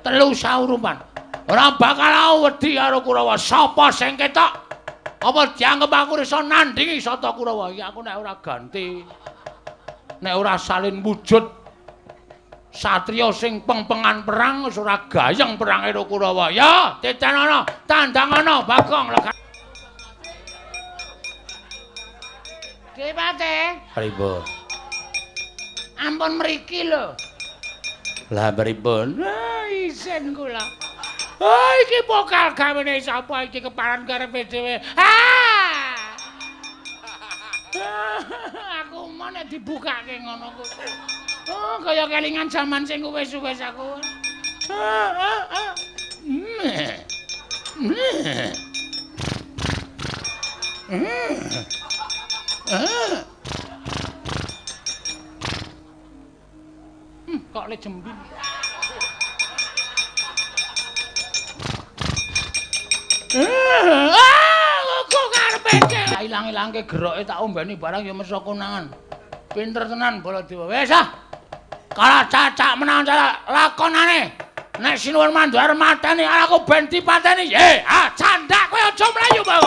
telu saurupan. Ora bakal aku wedi karo Kurawa. Sapa sing ketok? Apa dianggep aku iso nandingi Sata Kurawa? Ya aku nek ora ganti. Nek ora salin wujud satriya sing pengpengan perang wis ora gayeng perange karo Kurawa. Ya, titenono, tandangana Bagong Lega. Kipate? Pripun? Ampun mriki lho. Lah pripun? Isen kula. Iki pokal gawene sapa iki keparan karepe dhewe. Aku mau nek dibukake ngono ku. Kaya kelingan jaman sing wis-wis aku. Kok le jembin. Kok karepe ilang-ilangke geroke tak ombeni barang ya mesa konangan. Pinter tenan Baladewa. Wis ah. Kala cacak menawa cara lakonane. Nek Sinuwun Mandhar mateni aku ben dipateni. Candak kowe aja mlayu, Bang.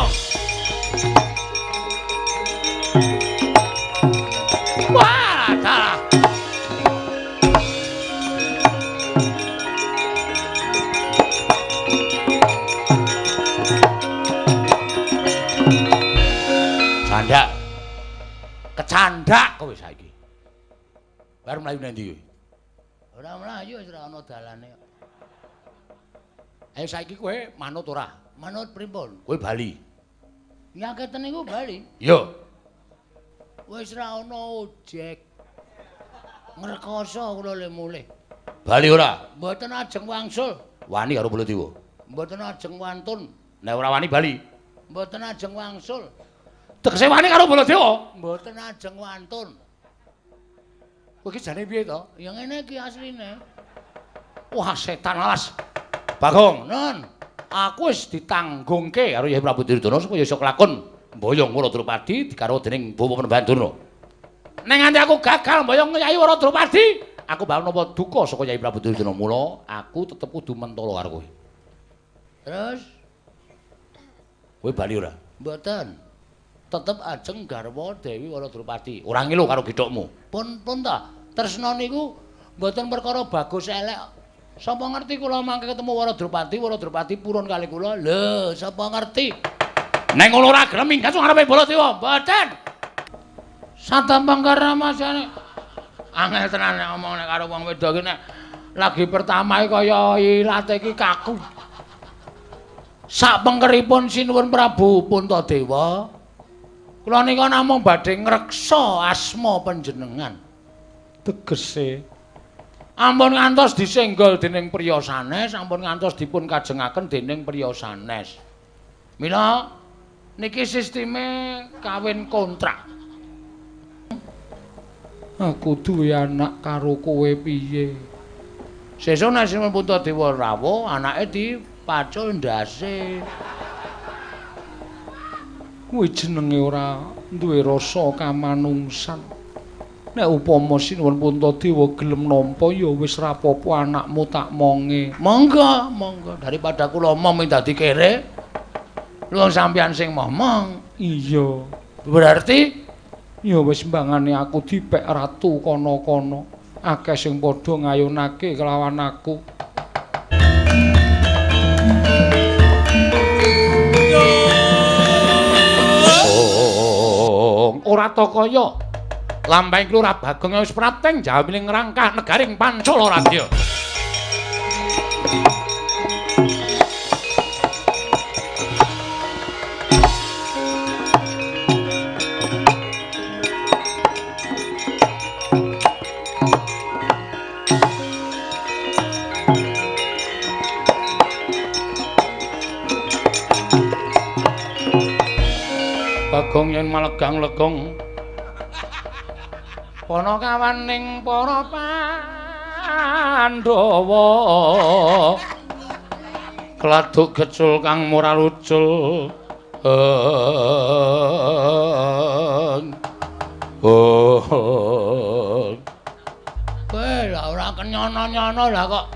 Wah, dalah. Candak. Kecandak kowe saiki. Bar mlayu nang ndi kowe? Ora mlayu wis ora ana dalane. Ayo saiki kowe manut ora? Manut pripun? Kowe bali. Nyaketen niku bali. Yo. Wis ora ana ojek. Ngrekoso kula le mulih. Bali ora? Mboten ajeng wangsul. Wani karo Baladewa. Mboten ajeng wantun. Nek ora wani bali. Mboten ajeng wangsul. Tegese wani karo Baladewa? Mboten ajeng wantun. Kowe iki jane piye to? Ya ngene iki asline. Wah, setan alas. Bagong, Nun. Aku wis ditanggungke karo Yai Prabu Duryudana supaya iso kelakon mboyong Waradrupadi dikaro dening Bawa Penembahan Durna. Ning nganti aku gagal mboyong Yai Waradrupadi, aku bakal napa duka saka Yai Prabu Duryudana. Mula aku tetep kudu mentala karo kowe. Terus kowe bali ora? Mboten. Tetep ajeng garwa Dewi Waradrupadi. Ora ngilu karo gedhokmu. Pun ta. Tresna niku mboten perkara bagus elek. Sapa ngerti kula mangke ketemu Waradrupadi, Waradrupadi purun kali kula. Lho, sapa ngerti? Nek ngono ora gelem minggat ngarepe Baladewa. Mboten. Satampang karamasane. Angel tenan nek omong nek karo wong wedok iki nek lagi pertama kaya ilate iki kaku. Sak pengkeripun Sinuwun Prabu Puntadewa. Kula nika namung badhe ngreksa asma panjenengan. Tegese ampun ngantos disenggol dening priya sanes, ampun ngantos dipun kajengaken dening priya sanes. Mila niki sisteme kawin kontrak. Aku duwe anak karo kowe piye? Sesuk nek Sinuwun Puntadewa rawuh, anake dipacul ndase. Kuwi jenenge ora duwe rasa kamanungsan. Nek upama Sinuwun Puntadewa gelem nampa ya wis ra apa-apa anakmu tak monge. Monggo, monggo. Daripada kula omong dadi kere. Lu sampeyan sing momong. Iya. Berarti ya wis mbangane aku dipek ratu kono-kono. Akeh sing padha ngayunake kelawan aku. Ora takaya. Lampahing Lurah Bagong wis prateng jamiling ngrangkah negaring Pancala Radya. Bagong yen malegang-legong Pana kawaning para Pandhawa Kladuk gecul kang moral ucul kowe lha ora kenyono-nyono lah kok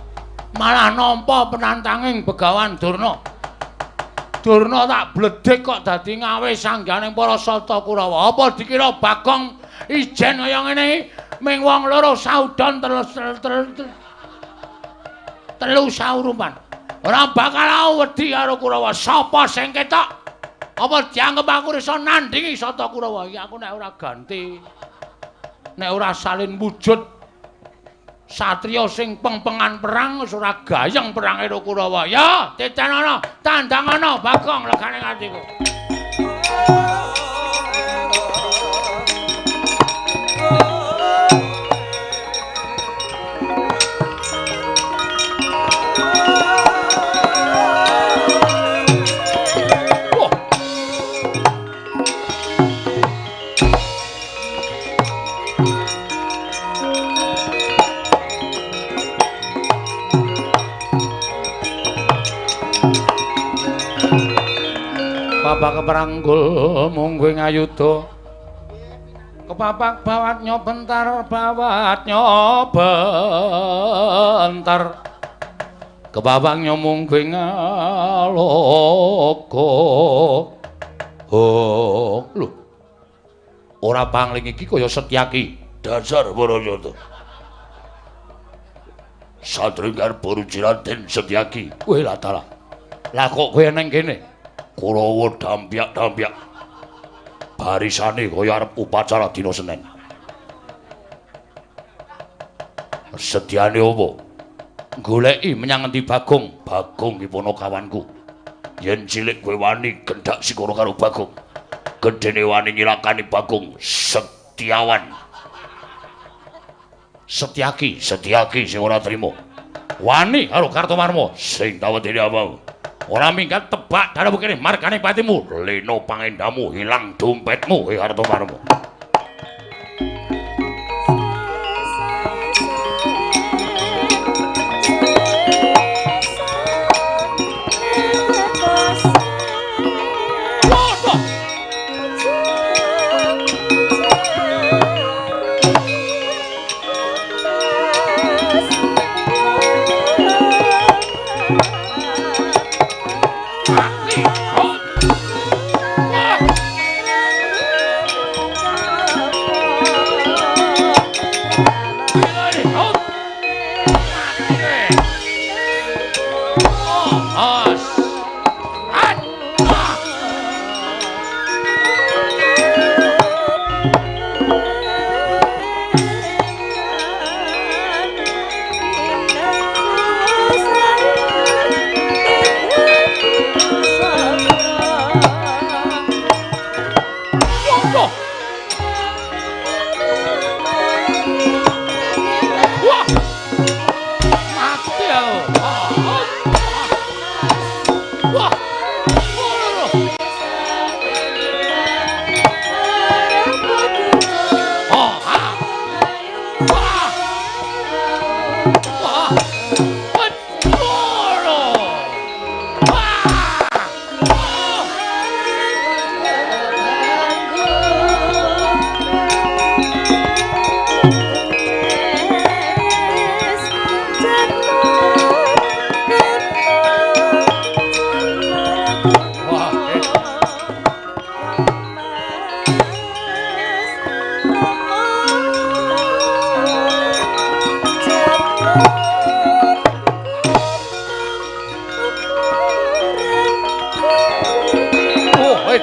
malah nampa penantanging Begawan Durna. Durna tak bledhek kok dadi ngawe sangganing para Sata Kurawa. Apa dikira Bagong ijen kaya ngene iki ming wong loro saudon telu saurupan. Ora bakal wedi karo Kurawa. Sapa sing ketok? Apa dianggep aku iso nandingi Sata Kurawa? Iki aku nek ora ganti. Nek ora salin wujud satriya sing pengpengan perang wis ora gayeng perang karo Kurawa. Ya, tetanana, tandangana Bagong legane atiku. Bapak keperanggul mungguing ayuda kepapak bawatnya bentar kepapaknya mungguing aloka lho ora pangling iki kaya Setyaki dasar Barayata Satringgar Boruciraden Setyaki kowe latalah lah kok kowe neng kene Kurawa dampyak-dampyak barisane kaya arep upacara dina Senin. Sedyane apa? Goleki menyang endi Bagong? Bagong iki ponokawanku. Yen cilik kowe wani kendhak sikara karo Bagong. Gedene wani nyilakani Bagong Setyawan. Setyaki sing ora trima. Wani karo Kartomarma sing tawedene apa? Ora minggat tebak dalam kene margane patimu leno pangendamu hilang dompetmu Kartomarma.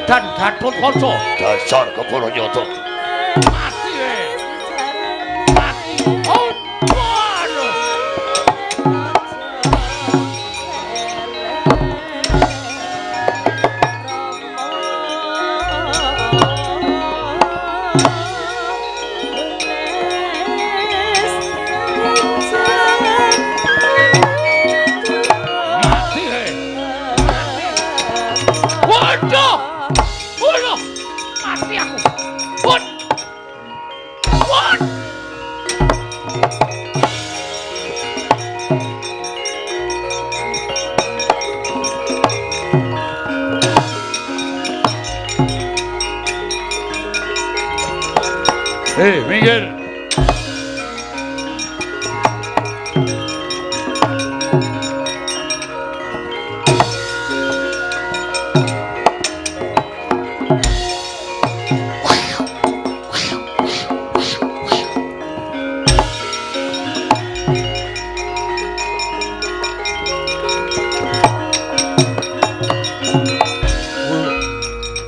Dan Gatotkaca dasar Kebarayata mati mati oh waduh Miguel.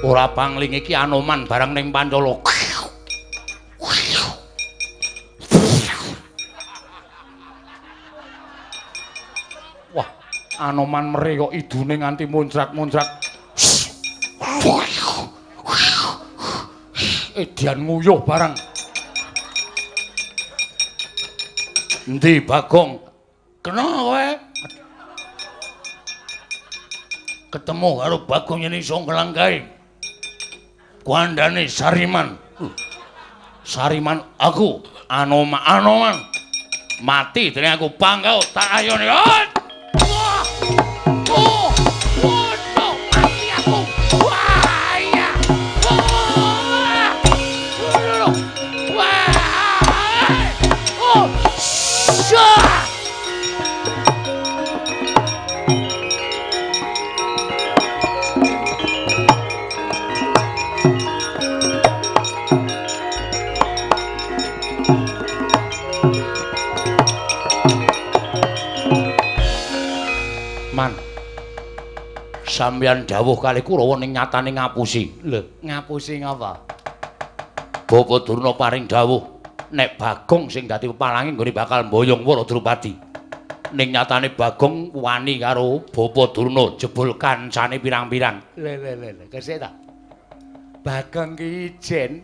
Ora pangling iki Anoman barang ning Pancala. Wah, Anoman mere kok idune nganti muncrat-muncrat. Edian nguyuh barang. Endi Bagong? Kena kowe? Ketemu karo Bagong yen iso nglangkahi. Kuandane Sariman. Sariman aku Anoman. Mati dening aku pangkau tak ayone. Mati aku. Wah, iya. Man, sampeyan dawuh kali Kurawa ning nyatane ngapusi. Lho, ngapusi ngapa? Bapa Durna paring dawuh nek Bagong sing dadi pepalangi nggone bakal mboyong Wara Drupadi. Ning nyatane Bagong wani karo Bapa Durna jebul kancane pirang-pirang. Le, kesik ta? Bagong ki ijen.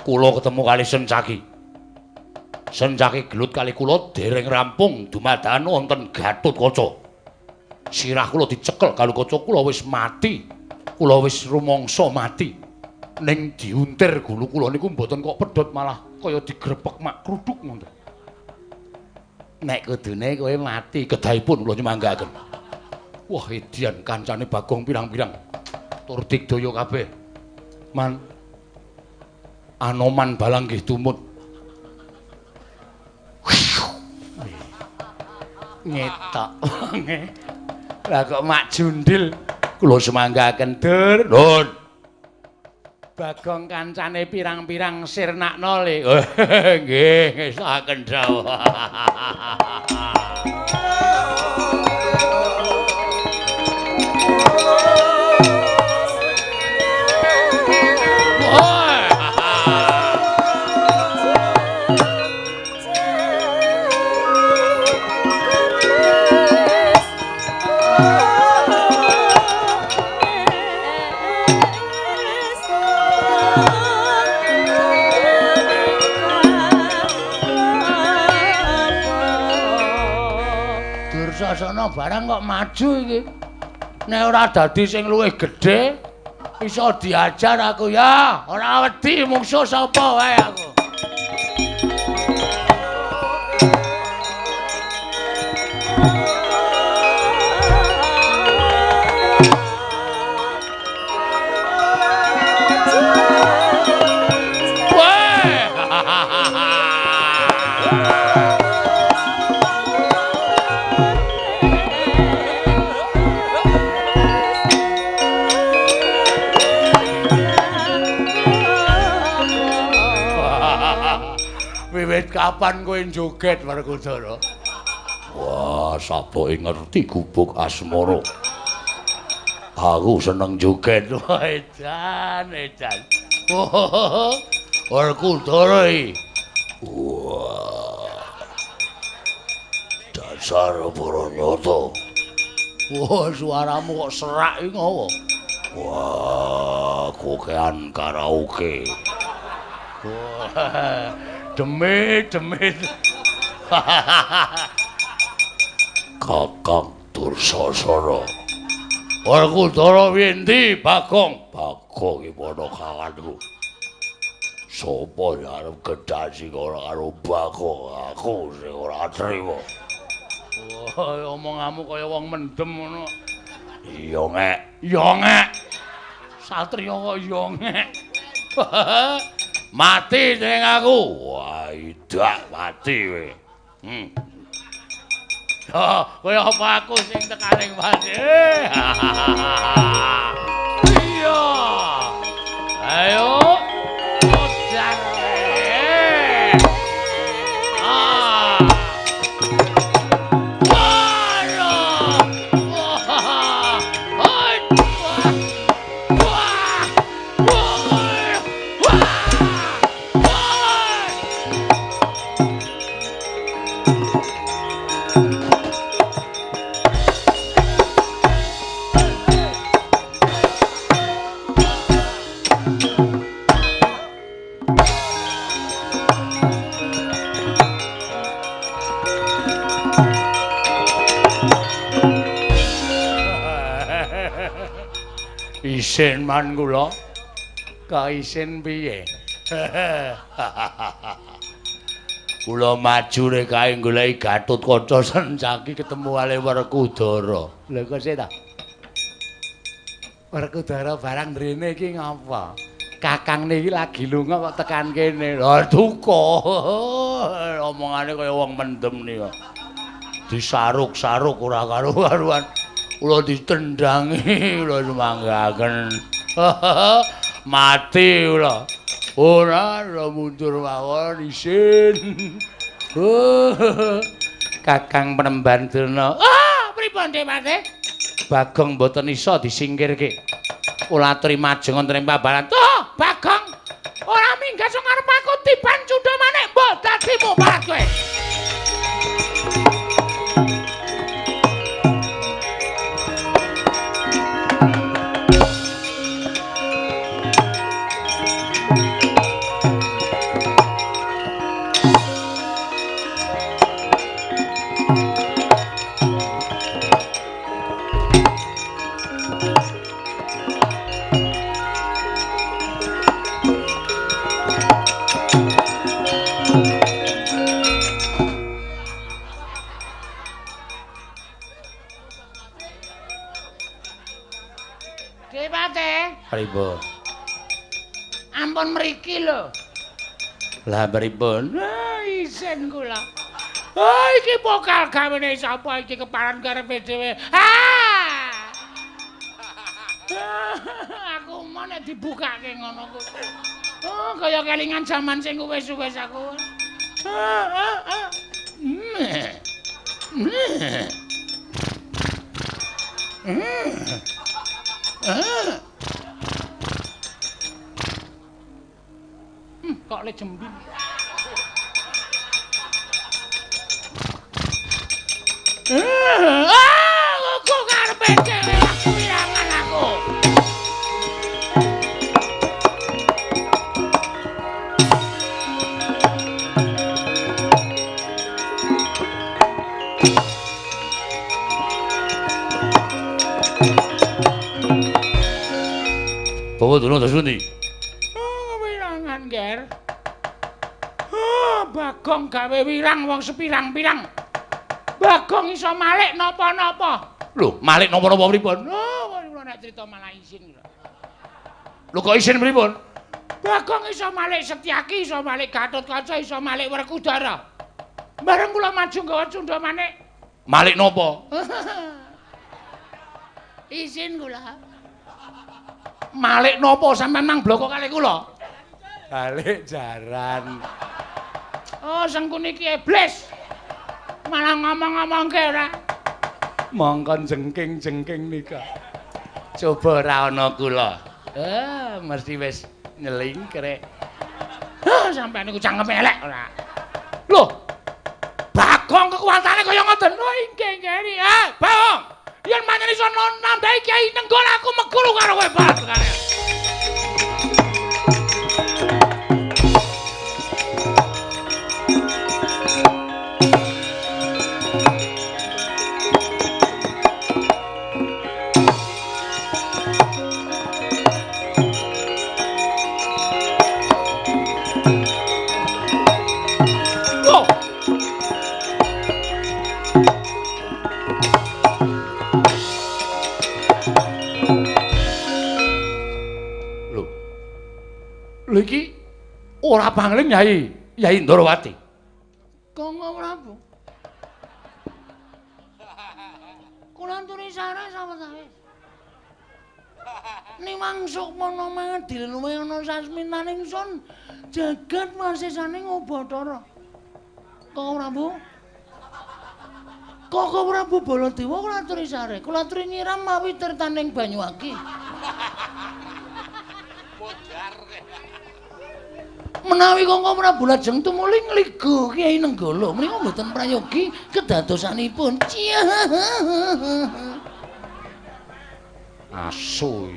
Kula ketemu kali Sencaki. Sencaki gelut kali kula dereng rampung dumadakan wonten Gatotkaca. Sirah kula dicekel karo kaca kula wis mati. Kula wis rumangsa mati. Ning diuntir gulu kula niku mboten kok pedhot malah kaya digrepek mak kruduk ngoten. Nek kudune kowe mati, kedahipun kula nyemanggaken. Wah, edian kancane Bagong pirang-pirang. Tur digdaya kabeh. Man Anoman balang nggih tumut. Ngetok. Lah kok mak jundil Kula semanggaken Dur. Nun. Bagong kancane pirang-pirang sirnakno le. Nggih, ngestaken dawuh. Dursasana barang kok maju iki. Nek ora dadi sing luwih gedhe, iso diajar aku ya. Ora wedi mungsuh sapa wae aku. Wiwit kapan kowe joget Werkudara? Wah, sapa ngerti gubuk asmara. Aku seneng joget. Edan. Oh, Werkudara iki. Wah. Dasar Bharanyata. Wah, suaramu kok serak iki ngopo? Wah, kokean karaoke. Wah, demit. Kakang Dursasana. Werkudara winti Bagong? Bagong iki padha kawanku. Sopo ya arep gedasi ora karo Bagong, aku sing ora trima. Wah, omonganmu kaya wong mendem ngono. Iya, Ngek. Ya ngek. Satriya kok ya ngek. Mati ning aku. Wah, idak mati kowe. Kaya apa aku sing tekaning mati. Iya. Ayo. Ojan. Isin man kula. Ka isin piye? Kula maju rek kae goleki Gatotkaca Sencaki ketemu kali Werkudara. Lha kok sik ta? Werkudara barang drene iki ngapa? Kakang niki lagi lunga kok tekan kene. Lah duka. Omongane kaya wong mendem nika. Disaruk-saruk ora karo-karuan. Kula ditendangi, kula semanggaken. Mati kula. Ora mundur mawon isin. Kakang Penemban Durna. Pripun Dewate? Bagong mboten isa disingkirke. Kula aturi majeng wonten ing pabalan. Tuh, Bagong. Ora minggat sing arep aku tiban cundha maneh mbok dadi muparat kowe. Pripun? Ampun mriki lho. Lah pripun? Isin kula. Iki pokal gawene sapa iki keparan karepe dhewe. Aku mau nek dibukake ngono ku. Kaya kelingan jaman sing wis-wis aku. Kok le jembing. Aku karepe dhewe aku wirangan aku. Bawa dulu terus ndi? Wirangan, Ger. Bagong gawe wirang wong sepirang-pirang. Bagong iso malik napa-napa. Lho, malik napa-napa pripun? Kula nek crita malah isin. Lho kok isin pripun? Bagong iso malik Setyaki, iso malik Gatotkaca, iso malik Werkudara. Bareng kula maju nggawa cundha maneh. Malik napa? Isin kula. Malik napa sampean mang bloko kali kula? Balik jaran. Sengkune iki iblis. Malah ngomong-ngomongke ora. Mongkon jengking-jengking nika. Coba ora ana kula. Mesti wis nyelingkrek. Sampeyan niku cangkem elek ora. Lho. Bagong kekuatane kaya ngoten. Inggih nggih. Bagong. Yen manyen iso nambahi Kyai Nenggol aku meguru karo kowe banget kare. Lho iki ora pangling Yai Ndrawati. Kanggo Prabu. Kula aturi sareng sawetawis. Niwang Sukmana mangadil luwih ana sasmitaning sun jagat masesane Bathara. Kanggo Prabu. Kanggo Prabu Baladewa kula aturi sareng. Kula aturi nyiram mawi tirtaning Banyuwangi. Menawi Kanggo Prabu lajeng tumuli ngligo Kyai Nenggala menika mboten prayogi kedadosanipun. Asu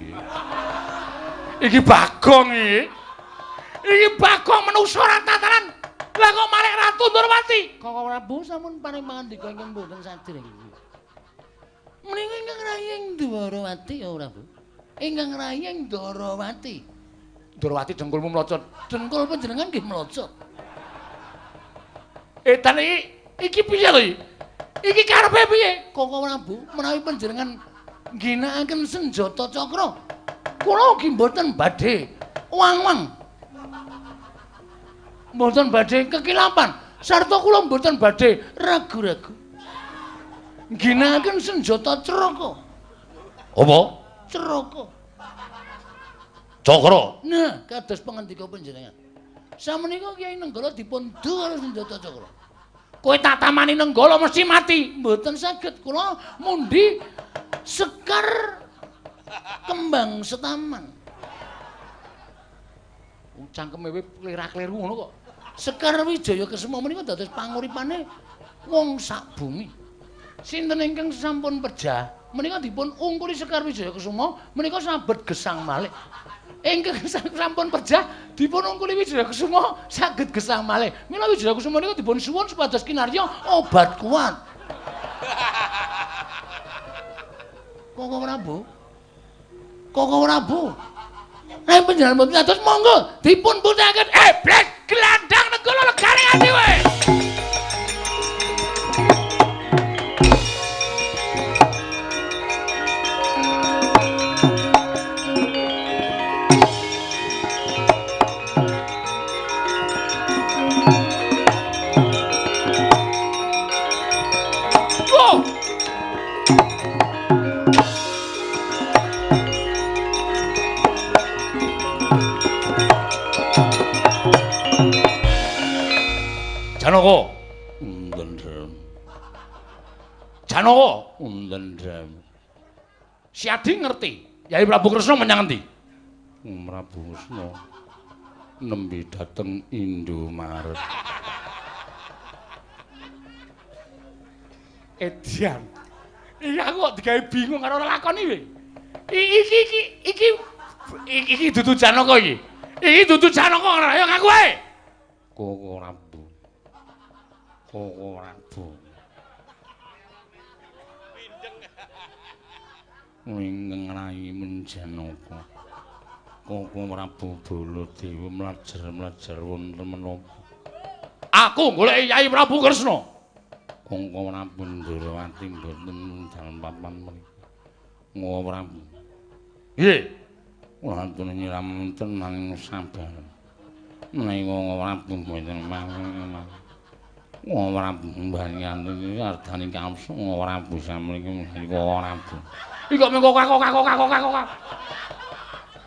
iki Bagong iki. Iki Bagong menungso ora tataran. Lah kok malih Ratu Ndrawati. Kanggo Prabu sampun paring pangandika ingkang mboten sadèrèng iki. Menika ingkang Rayeng Ndrawati ya Prabu. ingkang rayeng Darawati. Darawati dengkulmu mlocot. Dengkul panjenengan nggih mlocot. Edan iki piye to iki? Iki karepe piye? Koko Prabu, menawi panjenengan ngginakaken senjata cakra, kula ugi mboten badhe wang-wang. Mboten badhe kekilapan, sarta kula mboten badhe ragu-ragu. Ngginakaken senjata ceraka. Apa? Ceraka. Cakra. Nah, kados pangandika panjenengan. Sameneika Kyai Nenggala dipun du karo senjata cakra. Kowe tak tamani Nenggala mesti mati. Mboten saged kula mundi Sekar Kembang Setaman. Cangkeme kowe klira-kliru ngono kok. Sekar Wijaya Kesuma menika dados panguripane wong sak bumi. Sinten ingkang sampun pejah menika dipun ungkuli Sekar Wijaya Kesuma menika sabet gesang malih. Ingkang sampun pejah dipun ungkuli Wijaya Kesuma saged gesang malih. Mila Wijaya Kesuma menika dipun suwun supados kinarya obat kuat. Koko Prabu. Koko Prabu. Nek panjenengan mboten atus monggo dipun puthaken blek gelandang Nenggala legane ati wae. Janaka, undendrem. Janaka, undendrem. Si Adi ngerti, Yai Prabu Kresna menyang endi? Prabu Kresna nembe dateng Indomaret. Edian. Iki aku kok digawe bingung karo lakon iki. Iki dudu Janaka iki. Iki dudu Janaka, ayo ngaku ae. Koko Prabu. Koko Prabu. Wingeng rai menjanaka. Koko Prabu Baladewa mlajar-mlajar wonten menapa? Aku golek Yai Prabu Kresna. Koko Prabu Darawati mboten dalem papan mriku. Koko Prabu. Nggih. Wonten nyiram tenan sabar. Menawi Koko Prabu mboten mangke. Koko Prabu mbanyan iki ardane kamsu Koko Prabu samriki Koko Prabu. Iki kok mengko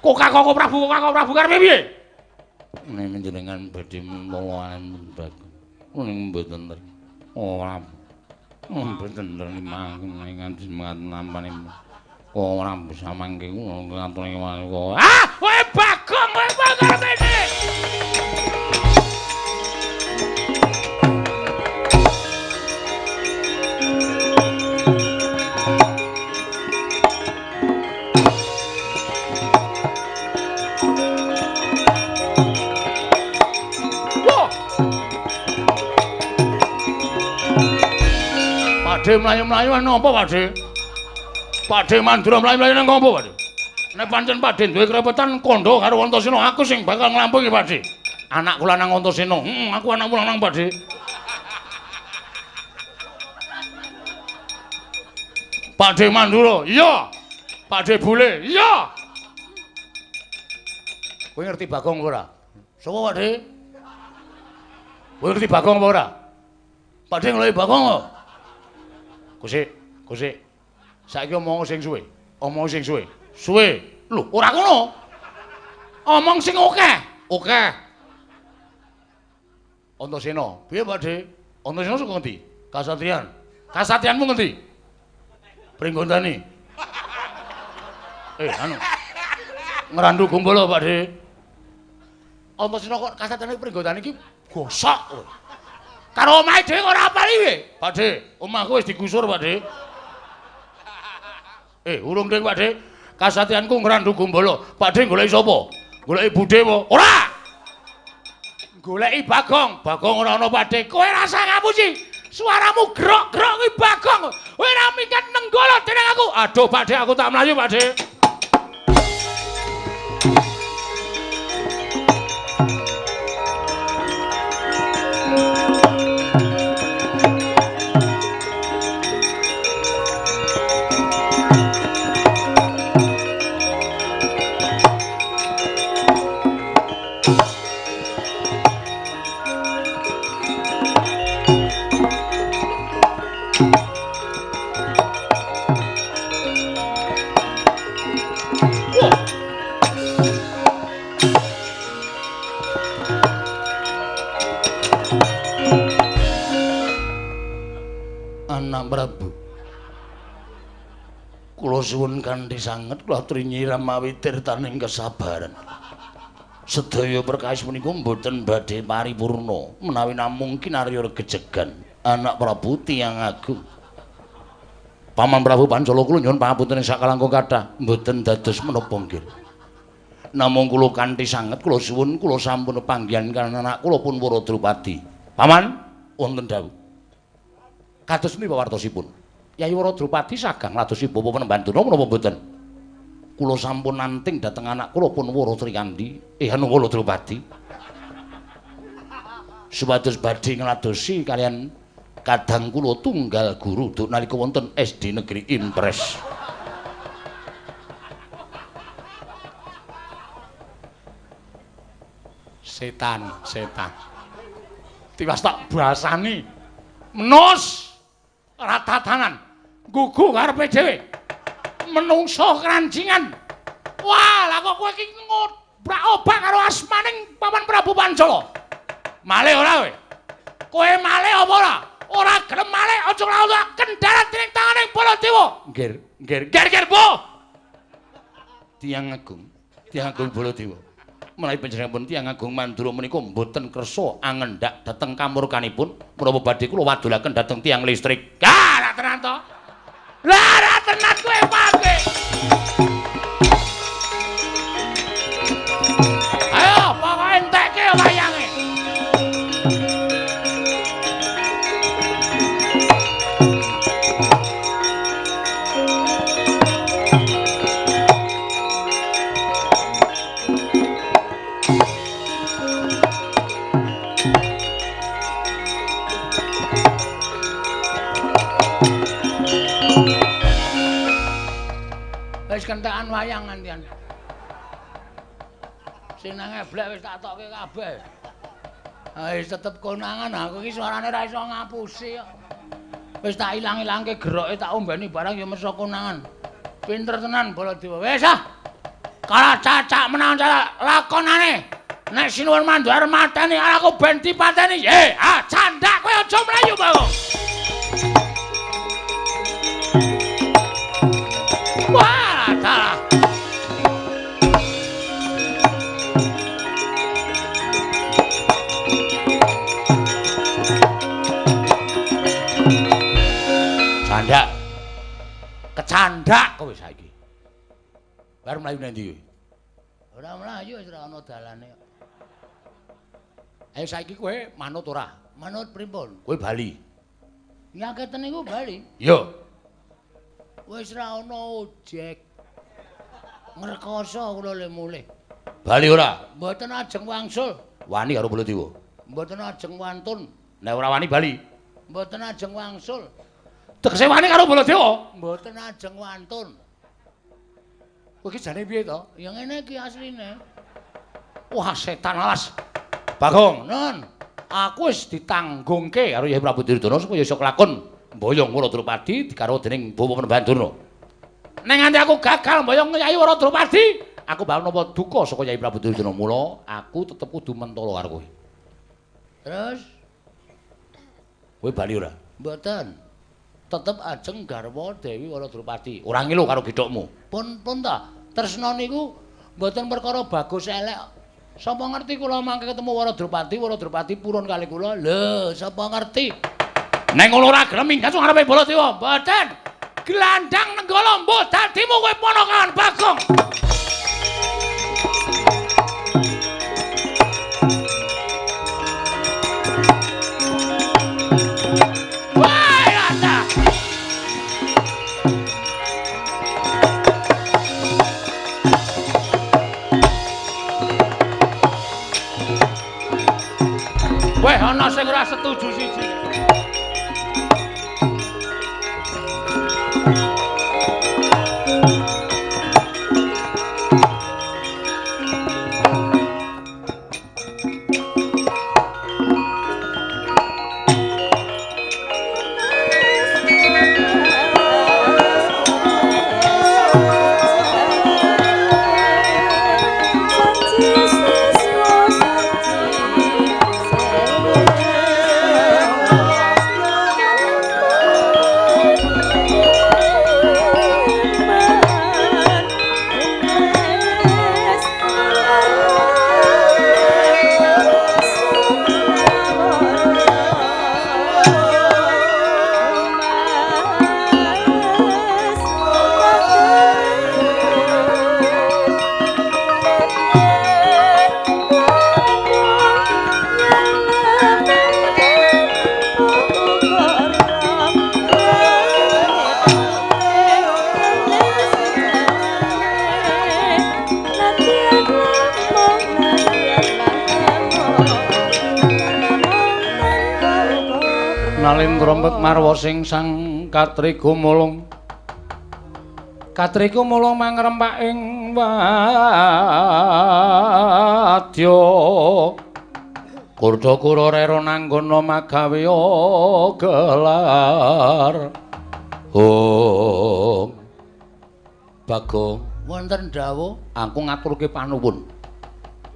Koko Prabu karepe piye? Nek menjenengan badhe mulawan bagus. Ning mboten ten. Koko Prabu. Mboten ten mangke nganti nampane. Koko Prabu samangke kula ngaturi kok. Ah, kowe Bagong kowe karepe iki. Pakde mlayu-mlayu napa Pakde? Pakde Mandura mlayu-mlayu nang ngopo Pakde? Nek pancen Pakde duwe kerepetan kandha karo Antasena, aku sing bakal nglampahi Pakde. Anak kula nang Antasena. Aku anakmu nang Pakde. Pakde Mandura, iya. Pakde Bule, iya. Kowe ngerti Bagong ora? Sapa Pakde? Kowe ngerti Bagong apa ora? Pakde ngeloki Bagong kok. Kusik. Saiki omong sing suwe. Omong sing suwe. Suwe. Lho, ora ngono. Omong sing akeh. Akeh. Antasena. Piye, Pakde? Antasena saka endi? Kasatriyan. Kasatriyanmu ngendi? Pringgondani. Anu. Ngrandu Gumbala, Pakde. Antasena kok kasatriyan Pringgondani iki gosok. Karo omahe dhewe ora apal iki. Pakde, omahku wis digusur, Pakde. Urung ding, Pakde. Kasatriyanku ngrandu Gumbala. Pakde goleki sapa? Goleki Budhe apa? Ora. Goleki Bagong. Bagong ora ana, Pakde. Kowe rasa ngapusi. Suaramu grok-grok kuwi Bagong. Kowe ora minggat Nenggala dening aku. Aduh, Pakde, aku tak mlayu, Pakde. Anak Prabu, kula suwun kanthi sanget kula aturi nyiram mawi tirtaning kesabaran. Sedaya perkawis menika mboten badhe paripurna menawi namung kinarya gejegan. Anak Prabu tiyang agung. Paman Prabu Pancala kula nyuwun pangapunten sakalangkung kathah mboten dados menapa nggih. Namung kula kanthi sanget kula suwun kula sampun panggihan kan anak kula pun Wara Drupadi. Paman wonten dawuh. Kados menika wartosipun. Yai Wara Drupadi sagang ladosi bapa Panembantuna menapa mboten? Kula sampun nanting dhateng anak kula pun Wara Trikandi, Anu Wara Drupadi. Supados badhe ngladosi kalian kadang kula tunggal guru duk nalika wonten SD Negeri Impres. Setan. Tiwas tak basani. Menos ratatanan gugu karepe dhewe menungso kranjingan. Wah, lah kok kowe iki ngobrak-obrak karo asmaning Paman Prabu Pancala. Malih ora kowe? Kowe malih apa ora? Ora gelem malih aja nglawan kendarat dening tanganing Baladewa. Nggir, Bu. Tiyang Agung Baladewa. Menawi panjenenganipun tiyang agung Mandura menika mboten kersa angendhak dhateng kamurkanipun menapa badhe kula wadulaken dhateng tiyang listrik. Lah tenan to. Lah tenan kowe pake. Ayo pokoke entekke wayange. Wis kentekan wayang ngantian. Sing nang eblek wis tak tokke kabeh. Wis tetep konangan aku iki suarane ra iso ngapusi kok. Wis tak ilang-ilangke geroke tak ombeni barang ya mesa konangan. Pinter tenan Baladewa. Wis ah. Kala cacak menawa lakonane. Nek sinuwun mandhar mateni aku ben dipateni. Candak kowe aja mlayu, Bang. Wah, dalah. Candak. Kecandak kowe saiki. Bar mlayu nang ndi? Ora mlayu wis ora ana dalane. Ayo saiki kowe manut ora? Manut pripun? Kowe bali. Nyaketen niku bali. Yo. Wis ra ana ojek. Ngrekoso kula le mulih. Bali ora? Mboten ajeng wangsul. Wani karo Baladewa. Mboten ajeng wantun. Nek ora wani bali. Mboten ajeng wangsul. Tegese wani karo Baladewa? Mboten ajeng wantun. Kowe iki jane piye to? Ya ngene iki asline. Wah, setan alas. Bagong, nun. Aku wis ditanggungke karo Yai Prabu Duryudana supaya iso kelakon mboyong Wara Drupadi dikaro dening Bapa Panembantuna. Ning nganti aku gagal mboyong Yai Wara Drupadi, aku bakal nampa duka saka Yai Prabu Duryudana. Mula aku tetep kudu mentala karo kowe. Terus kowe bali ora? Mboten. Tetep ajeng garwa Dewi Wara Drupadi. Ora ngilu karo gedhokmu. Pun ta. Tresna niku mboten perkara bagus elek. Sapa ngerti kula mangke ketemu Wara Drupadi purun kali kula. Lho, sapa ngerti? Nek ngono ora gelem minggat ngarepe Baladewa, mboten. Glandang nenggala mbuh dadimu kowe ponakan Bagong. Wah, ata. Weh, ana sing ora setuju siji. Nalindra marwa sing sang katriku mulung mangrempak ing wadya Kurda kura rera nanggana magawe gelar Bagong wonten dawuh aku ngaturke panuwun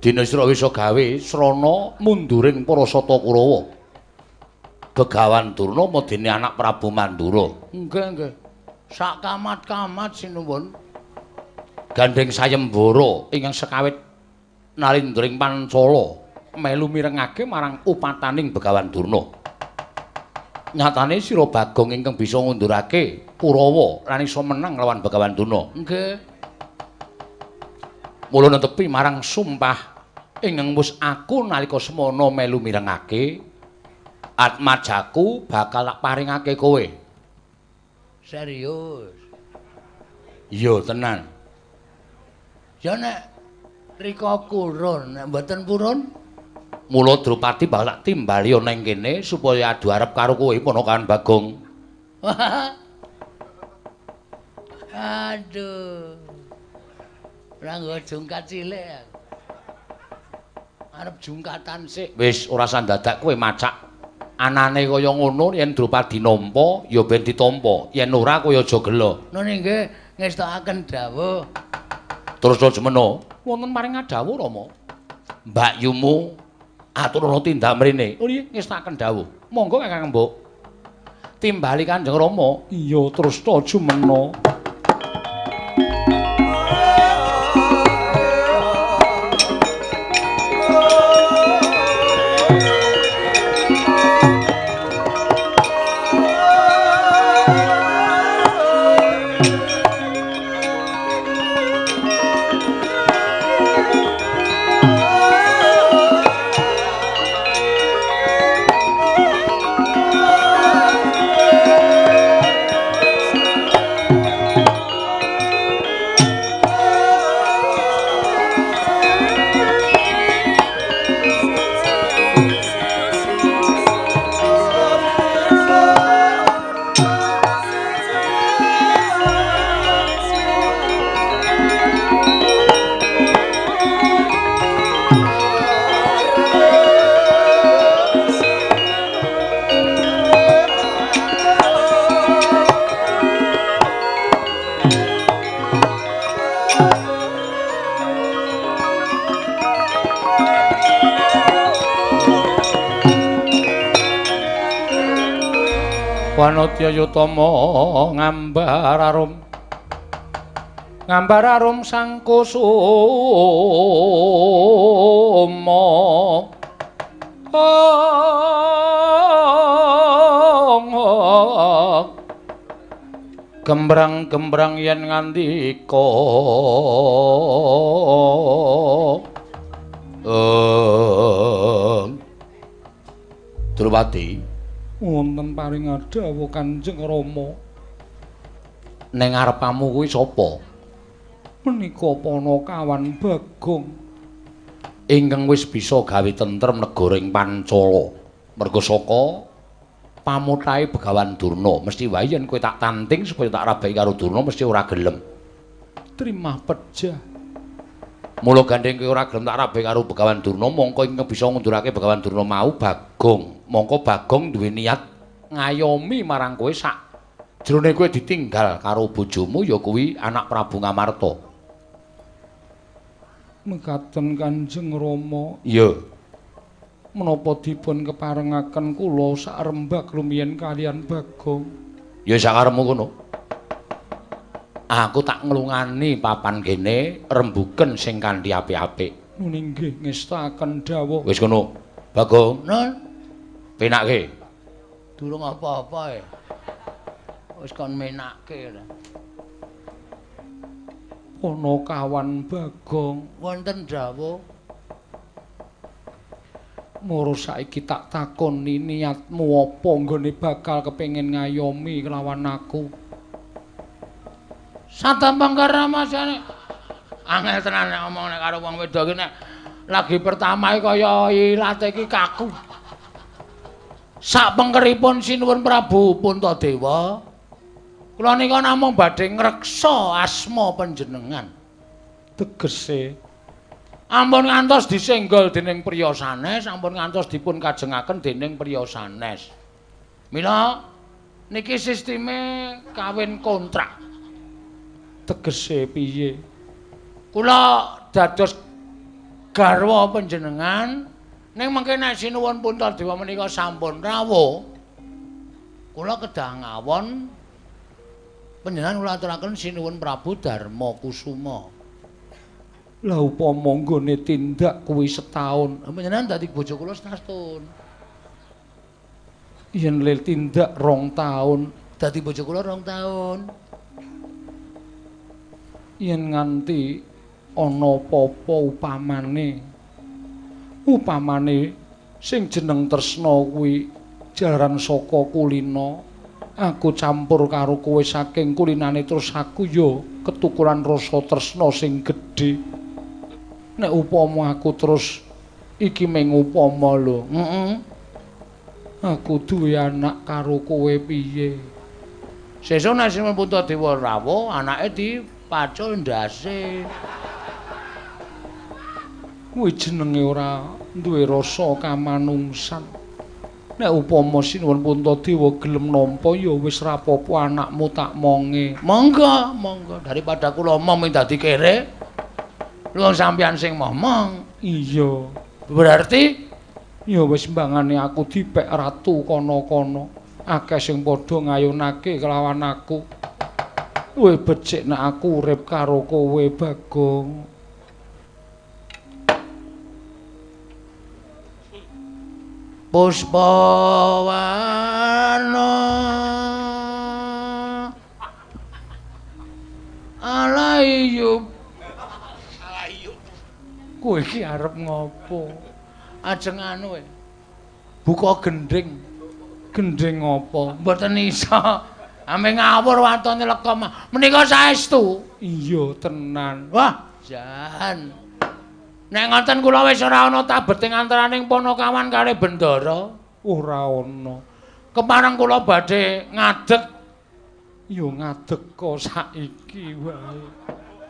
dina sira wisa gawe srana munduring para Sata Kurawa Begawan Durna medeni anak Prabu Mandura nggih sak kamat-kamat sinuwun gandeng sayembara ingkang sekawit nalindring Pancala melu mirengake marang upataning Begawan Durna nyatane sira Bagong ingkang bisa ngundurake Kurawa lan iso menang lawan Begawan Durna nggih mula netepi marang sumpah ingkang wis aku nalika semana melu mirengake atmajaku bakal tak paringake kowe. Serius. Iya tenan. Ya nek rika kurun, nek mboten purun mula Drupadi bakal tak timbali ana ing kene supaya adu arep karo kowe ponakan Bagong. Aduh. Ora nggo jungkat cilik. Arep jungkatan sik. Wis ora sandadak kowe macak. Anane kaya ngono yen Drupadi nampa ya ben ditampa, yen ora kaya aja gelo. Nune nggih ngestakaken dawuh. Terus semeno wonten paring dawuh Rama. Mbak Yumu aturana tindak mrene. Oh nggih ngestakaken dawuh. Monggo Kakang Mbok. Timbali Kanjeng Rama. Iya terus jumena. Wanodya Yutama ngambar arum sang kusuma gembrang-gembrang yen ngandika Drupadi wonten paring dawuh Kanjeng Rama. Ning ngarepamu kuwi sapa? Menika Panakawan Bagong ingkang wis bisa gawe tentrem negara ing Pancala. Merga saka pamutahe Begawan Durna, mesti wae yen kowe tak tanting supaya tak rabai karo Durna mesti ora gelem. Trimah pejah. Mula gandeng kowe ora gelem tak rabai karo Begawan Durna, mongko ingkang bisa ngundurake Begawan Durna mau Bagong. Mongko Bagong duwe niat ngayomi marang kowe sak jroning kowe ditinggal karo bojomu ya kuwi anak Prabu Ngamarta. Mekaten Kanjeng Rama. Iya. Menapa dipun keparengaken kula sak rembag rumiyin kaliyan Bagong? Ya sakarepmu kono. Aku tak nglungani papan kene rembugen sing kanthi apik-apik. Nggih nggih ngestakaken dawuh. Wis kono. Bagong. Nun penake. Durung apa-apa e. Wis kon menake ta. Panakawan Bagong Wonten dawuh. Moro saiki tak takoni niatmu apa nggone bakal kepengin ngayomi kelawan aku. Satampang karamasane. Angel tenan nek ngomong nek karo wong wedok iki nek lagi pertama kaya ilate iki kaku. Sapengkeripun sinuwun Prabu Puntadewa, kula nika namung badhe ngreksa asma panjenengan. Tegese Ampun ngantos disenggol dening priya sanes, ampun ngantos dipun kajengaken dening priya sanes. Mila niki sisteme kawin kontrak. Tegese piye? Kula dados garwa panjenengan. Ning mengke nek sinuwun Puntadewa menika sampun rawuh, kula kedah ngawon panjenengan kula aturaken sinuwun Prabu Darmakusuma. Lah upama nggone tindak kuwi setahun, Panjenengan dadi bojo kula setahun. yen le tindak 2 taun, Dadi bojo kula 2 taun. yen nganti ana apa-apa upamane sing jeneng tresna kuwi jalaran saka kulina, aku campur karo kowe saking kulinane terus aku ya ketukuran rasa tresna sing gedhe. Nek upama aku terus iki mung upama lho, aku duwe anak karo kowe piye? Sesuk nek Sinuwun Puntadewa rawuh, anake dipacul ndase. Kuwi jenenge ora duwe rasa kamanungsan. Nek upama Sinuwun Puntadewa gelem nampa ya wis ra apa-apa anakmu tak monge. Monggo, monggo daripada kula momong dadi kere. Luwung sampeyan sing momong. Iya. Berarti Ya wis mbangane aku dipek ratu kono-kono. Akeh sing padha ngayunake kelawan aku. Kowe becik nek aku urip karo kowe, Bagong. Puspawarna Alayub. Kowe iki arep ngopo? Ajeng anu buka gending. Gending apa? Mboten iso. Ame ngawur watone lekom. Menika saestu. Iya tenan. Wah, jan. Nek ngoten kula wis ora ana tabeting antaraning Panakawan kali Bendara. Ora ana. Kemareng kula badhe ngadeg. Ya ngadeg kok saiki wae.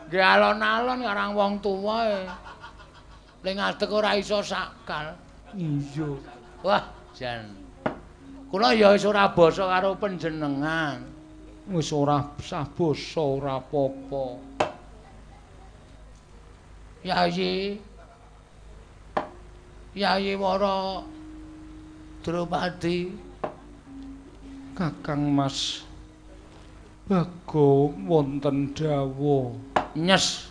Nggih alon-alon karang wong tuwa e. Ning ngadeg ora iso sakal. Iya. Wah, jan. Kula ya wis ora basa karo panjenengan. Wis ora sah basa ora apa-apa. Yayi. Yayi Wara Drupadi. Kakang Mas Bagong wonten dawuh. Nyes.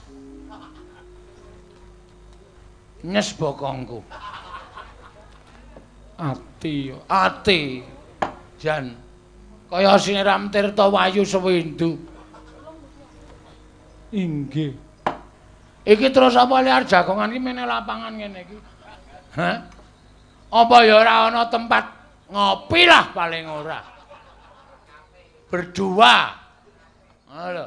Nyes bokongku. Ati. Jan. Kaya siniram tirta wayu sewindu. Inggih. Iki terus apa liar jagongan iki meneh lapangan ngene iki. Hah? Apa ya ora ana tempat ngopi lah paling ora. Berdua. Lho.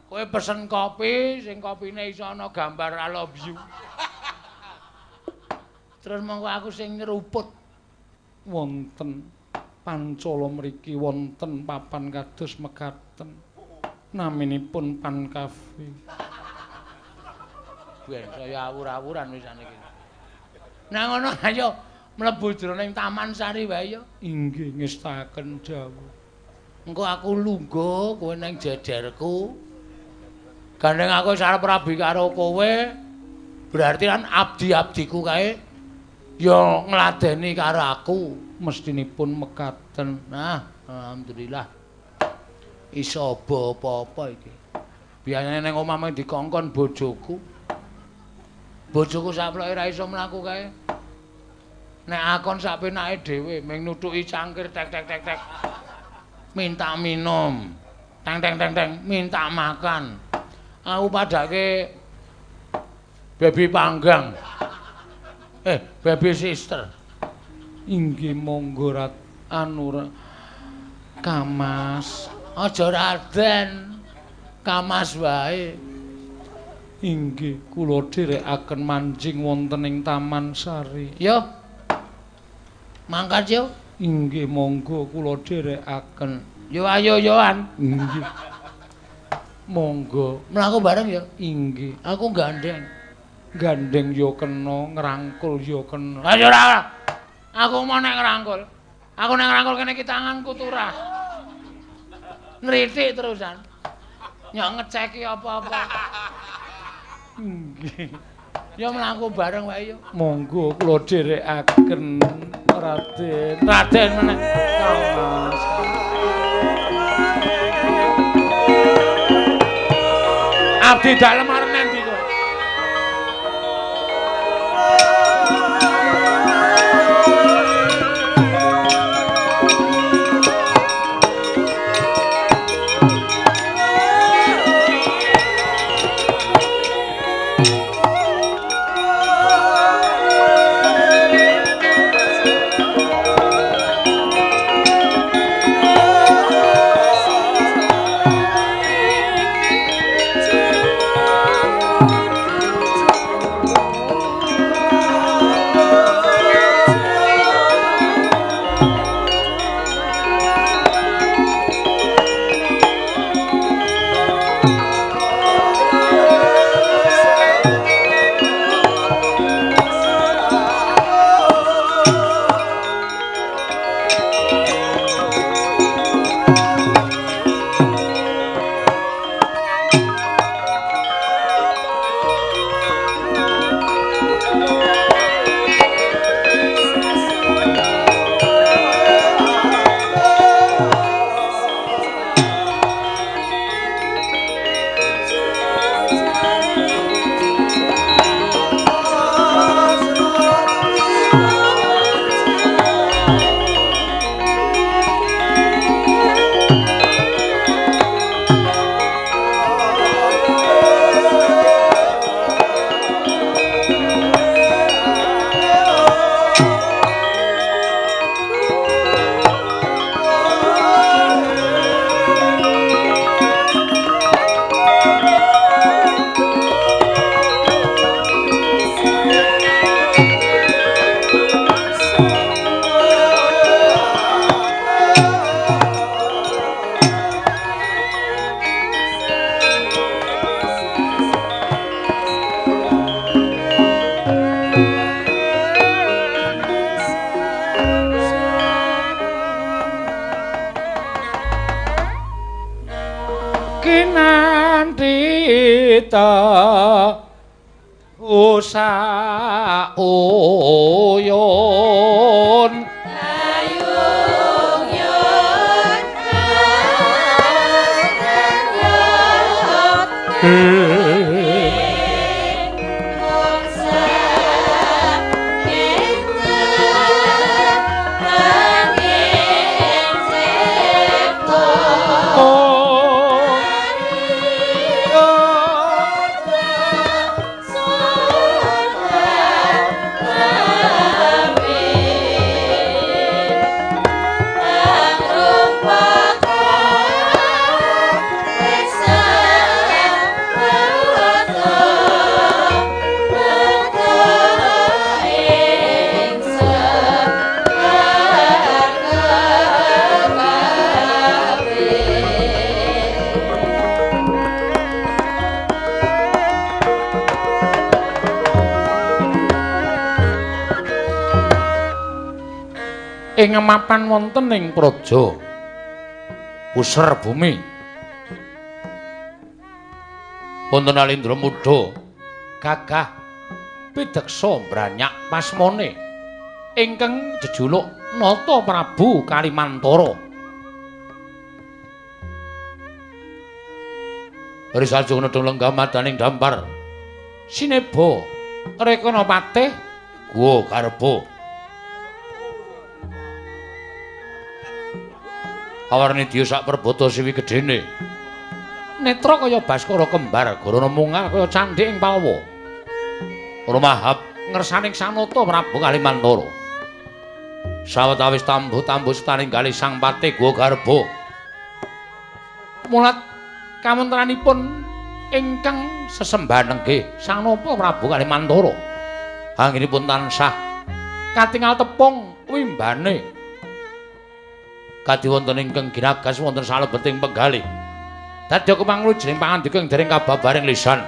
Kowe pesen kopi, sing kopine iso ana gambar I love you. Terus monggo aku sing nyeruput. Wonten Pancala mriki wonten papan kados mekaten. Naminipun Pan Cafe. Ben saya awur-awuran wisan iki. Nah ngono ayo mlebu jroning Taman Sari wae ya. Inggih ngestaken dawuh. Engko aku lungguh kowe ning jejerku. Gandeng aku sarep rabi karo kowe. Berarti kan abdi-abdiku kae ya ngladeni karo aku. Mestinipun mekaten. Nah, alhamdulillah. Iso apa-apa iki. Biasane ning omah mung dikongkon bojoku. Bojoku saploke ra iso mlaku kae. Nek akon sak penake dhewe mung nuthuki cangkir tek. Minta minum. Teng, minta makan. Aku padake baby panggang. Baby sister. Inggih monggo rat anu Kamas. Aja Raden. Kamas wae. Inggih kula dherekaken manjing wonten ing Taman Sari. Yo. Mangkat yo. Inggih monggo kula dherekaken. Yo ayo yoan. Inggih. Monggo Mlaku bareng ya. inggih. Aku gandeng. Gandeng yo kena, ngrangkul yo kena. Lah yo ora. Aku mau nek ngrangkul. Aku nek ngrangkul kene iki tanganku turah. Nritik terusan. Nyok ngeceki apa-apa. Inggih. Ya mlaku bareng wae yo. Monggo kula dherekaken Raden. Raden meneh. Abdi dalem arep nendi kok? Kinantita usa uyun ayung yun ing mapan wonten ing praja puser bumi wonten Alindra Muda gagah pideksa branyak pasmane ingkang jejuluk Nata Prabu Kalimantara Risalju nedhung lenggah madaning dampar sineba rekana patih guwa garba awarni dia sak perbata siwi gedene netra kaya baskara kembar garana mungal kaya candhik ing palwa rumahap ngersaning Sanata Prabu Kalimantara sawetawis tambuh-tambuh setaninggali sang patih guwa garba mulat kawontranipun ingkang sesembahan nggih Sang Napa Prabu Kalimantara anggenipun tansah katingal tepung wimbane kadhi wonten ingkang ginagas wonten salebeting penggalih. Dadya kemanglujening pangandika ing dereng kababaring lisan.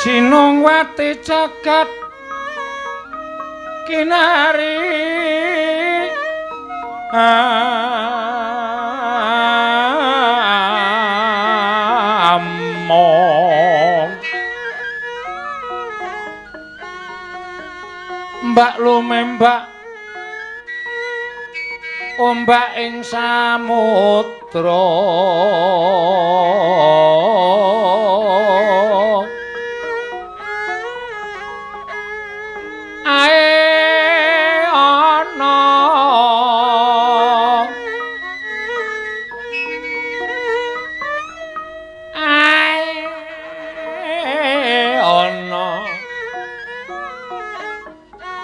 Sinongwati jagat kinari among mbak lumembak ombak ing samudra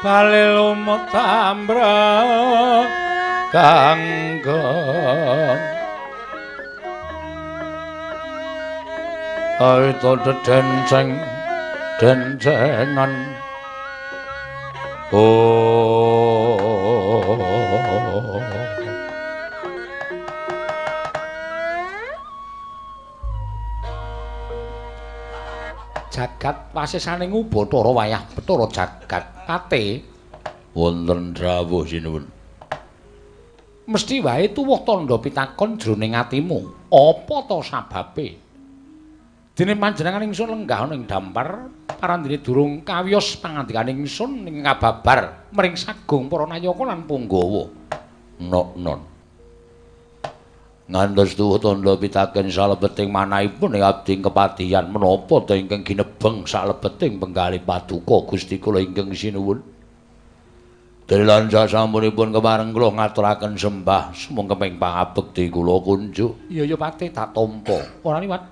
bali lumut tambra kanggon aita denceng dencengan jagat wasesane ngubatara wayah Bathara jagat ate wonten rawuh sinuwun. Mesti wae tuwuh tandha pitakon jroning atimu apa ta sababe dene panjenengan ingsun lenggah ning dampar parandene durung kawiyos pangandikaning ingsun ing kababar mring sagung para nayaka lan punggawa non ngantos tuwuh tandha pitaken salebeting manahipun ing abdi kepatihan menapa ta ingkang ginebeng salebeting penggalih paduka Gusti kula ingkang sinuwun. Dalan sasampunipun kemareng kula ngaturaken sembah sumung keping pangabekti kula kunjuk. Ya Pati tak tampa. Ora liwat.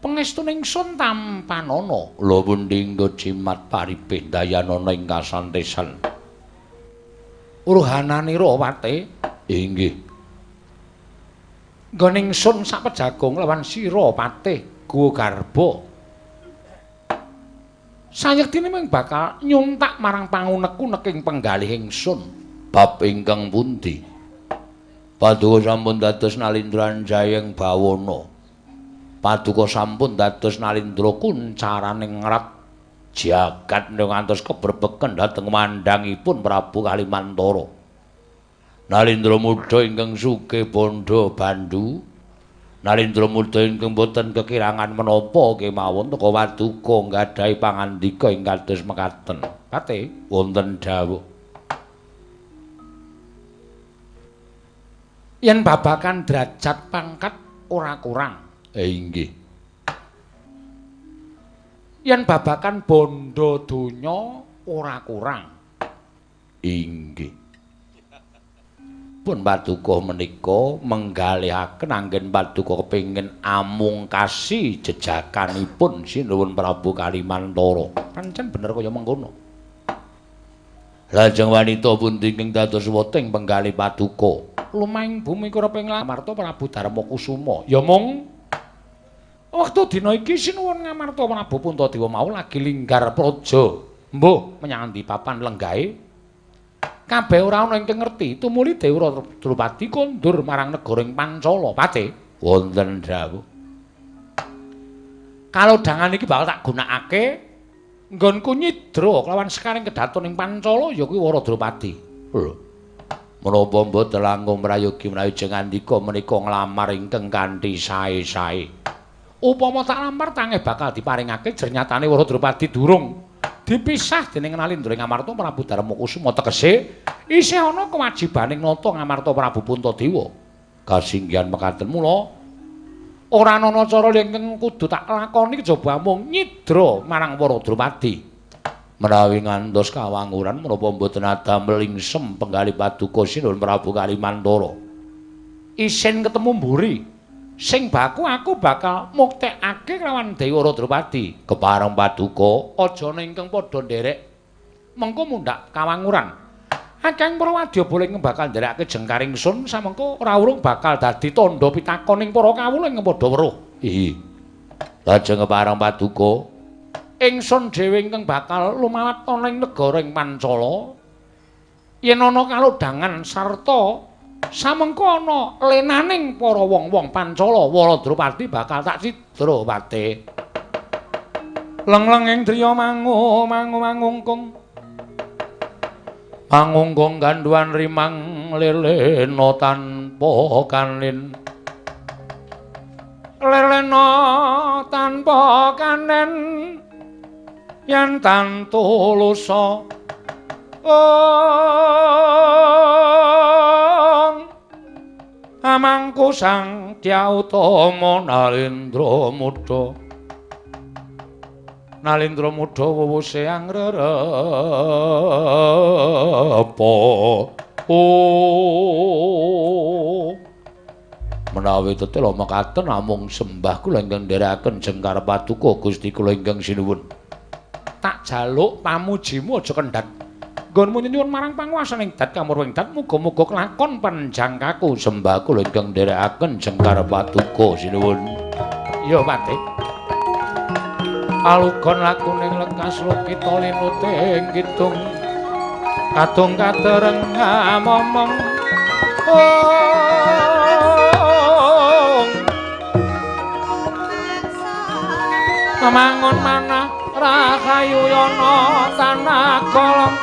Pangestuning ingsun tampanana. Lha pundi nggo jimat paripih dayanana ing kasantesan. Uruhananira Pati. Inggih. Nggone ingsun sak pejagong lawan sira Patih Guwa Garba. Sayektine mung bakal nyuntak marang pangunek-unek ing penggalih ingsun. Bab ingkang pundi? Paduka sampun dados nalindran jayeng bawana. Paduka sampun dados nalindra kuncaraning ngrat jagat ngantos keberbeken dhateng mandhangipun Prabu Kalimantara. Nalindra Muda ingkang sugih bondo bandu. Nalindra Muda ingkang boten kekirangan menapa kemawon teka Waduka nggadahi pangandika ing kados mekaten. Pate wonten dawuh. Yen babakan derajat pangkat ora kurang. Inggih. Yen babakan bondo donya ora kurang. Inggih. Pun Paduka menika menggalihaken anggen Paduka kepengin amungkasi jejakanipun Sinuwun Prabu Kalimantara. Pancen bener kaya mengkono. Lajeng wanita pundi ingkang dados weting penggalih Paduka lumahing bumi kurep ing Ngamarta Prabu Darmakusuma. Ya mung wektu dina iki Sinuwun Ngamarta Prabu Puntadewa mau lagi linggar praja. Mbuh menyang ndi papan lenggahe kabeh ora ana ingkang ngerti tumuli Dewa Drupadi kondur marang negara ing Pancala. Pate wonten dawuh. Kalodhangan iki bakal tak gunakake nggonku nyidra kelawan sekaring kedaton ing Pancala ya kuwi Wara Drupadi. Lho. Menapa mboten langkung mrayogi menawi jengandika menika nglamar ingkang kanthi sae-sae. Upama tak lamar tangeh bakal diparingake jernyatane Wara Drupadi durung dipisah dening Nalindra Ngamarta Prabu Darmakusuma tegese isih ana kewajibaning nata Ngamarta Prabu Puntadewa. Kasinggihan mekaten mula ora ana cara ingkang kudu tak lakoni kejaba mung nyidra marang Wara Drupadi. Menawi ngantos kawanguran menapa mboten adamel lingsem penggalih Paduka Sinuwun Prabu Kalimantara. Isin ketemu mburi sing baku aku bakal muktekake kelawan Dewa Drupadi. Kepareng Paduka aja ingkang padha nderek mengko mundhak kawanguran. Kakang Prawadya boleh bakal nderekake jengkaring sun samengko ora urung bakal dadi tandha pitakoning para kawula ing padha weruh. Ihi. Lajeng kepareng Paduka ingsun dhewe ingkang bakal lumawat ana ing negara ing Pancala. Yen ana kalodhangan sarta samengko ana lenaning para wong-wong Pancala, Wara Drupadi bakal tak cidra pate. Leng-leng ing driya mangungkung. Mangungkung ganduan rimang lelena tanpa kanin. Lelena tanpa kanen yen tantulusa. Amangku sang Dyatama Nalindra Muda. Nalindra Muda wuwuse angrerepa. Menawi tetela mekaten namung sembah kula ingkang nderekaken jengkar Paduka Gusti kula ingkang sinuwun. Tak jaluk pamujimu aja kendhat. Nggonmu nyuwun marang panguwasaning dat kamurwing dat muga-muga kelakon panjangkaku sembah kula ingkang nderekaken jengkar Paduka sinuwun. Ya Pati. Alugon lakuning lekas lukita linuting kidung kadung kadereng momong. Mangun manah rahayu yana tanah kolong.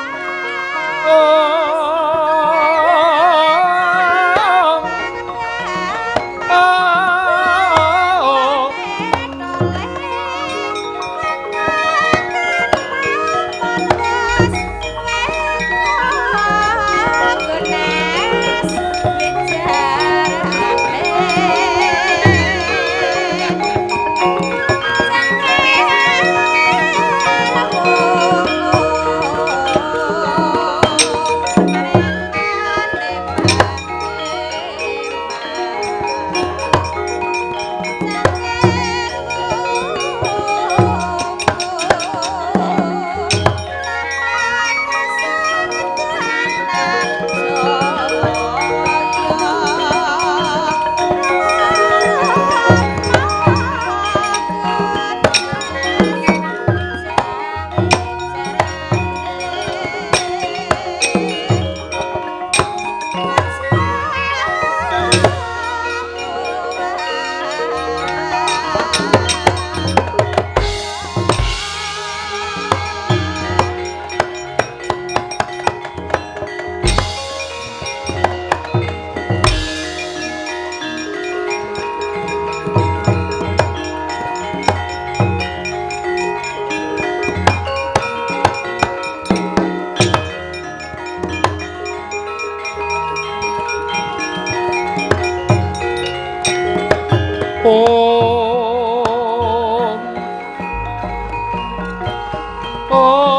ong